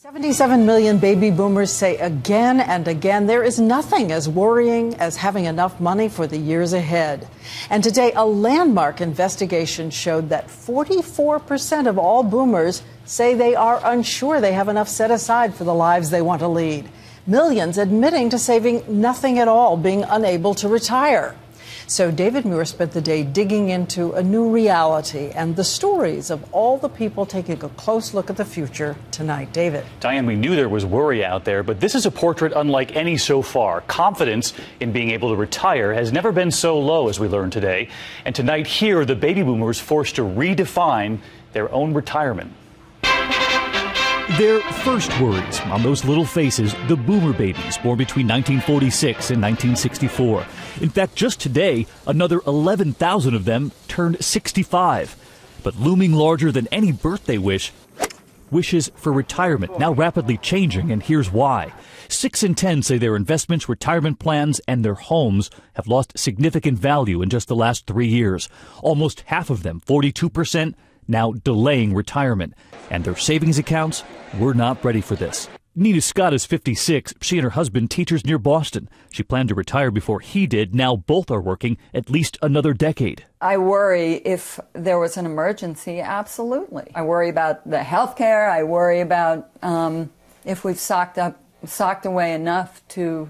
77 million baby boomers say again and again there is nothing as worrying as having enough money for the years ahead. And today, a landmark investigation showed that 44% of all boomers say they are unsure they have enough set aside for the lives they want to lead. Millions admitting to saving nothing at all, being unable to retire. So David Muir spent the day digging into a new reality and the stories of all the people taking a close look at the future tonight. David. Diane, we knew there was worry out there, but this is a portrait unlike any so far. Confidence in being able to retire has never been so low, as we learned today. And tonight here, the baby boomers forced to redefine their own retirement. Their first worries on those little faces, the boomer babies born between 1946 and 1964. In fact, just today, another 11,000 of them turned 65. But looming larger than any birthday wish, wishes for retirement, now rapidly changing, and here's why. 6 in 10 say their investments, retirement plans, and their homes have lost significant value in just the last 3 years. Almost half of them, 42%, now delaying retirement. And their savings accounts were not ready for this. Nina Scott is 56. She and her husband, teachers near Boston. She planned to retire before he did. Now both are working at least another decade. I worry if there was an emergency, absolutely. I worry about the health care. I worry about if we've socked away enough to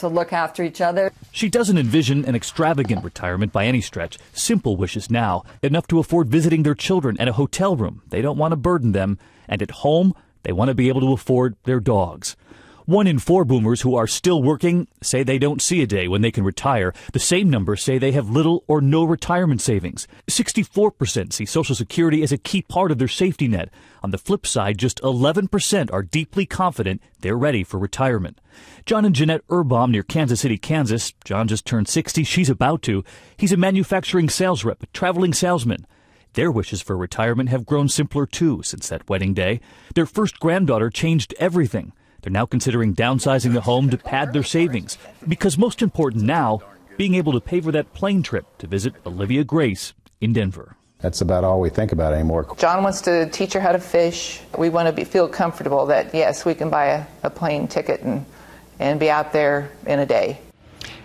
look after each other. She doesn't envision an extravagant retirement by any stretch. Simple wishes now, enough to afford visiting their children and a hotel room. They don't want to burden them. And at home, they want to be able to afford their dogs. 1 in 4 boomers who are still working say they don't see a day when they can retire. The same numbers say they have little or no retirement savings. 64% see Social Security as a key part of their safety net. On the flip side, just 11% are deeply confident they're ready for retirement. John and Jeanette Urbaum near Kansas City, Kansas. John just turned 60. She's about to. He's a manufacturing sales rep, a traveling salesman. Their wishes for retirement have grown simpler, too, since that wedding day. Their first granddaughter changed everything. They're now considering downsizing the home to pad their savings. Because most important now, being able to pay for that plane trip to visit Olivia Grace in Denver. That's about all we think about anymore. John wants to teach her how to fish. We want to feel comfortable that, yes, we can buy a plane ticket and be out there in a day.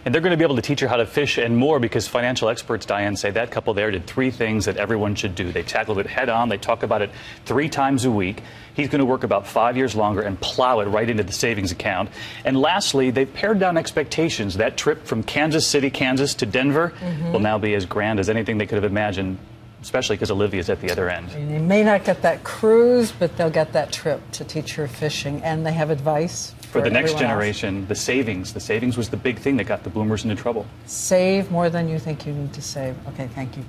And they're going to be able to teach her how to fish and more because financial experts, Diane, say that couple there did 3 things that everyone should do. They tackled it head on. They talk about it 3 times a week. He's going to work about 5 years longer and plow it right into the savings account. And lastly, they've pared down expectations. That trip from Kansas City, Kansas to Denver will now be as grand as anything they could have imagined, especially because Olivia's at the other end. They may not get that cruise, but they'll get that trip to teach her fishing. And they have advice for the next generation. The savings was the big thing that got the boomers into trouble. Save more than you think you need to save. Okay, thank you.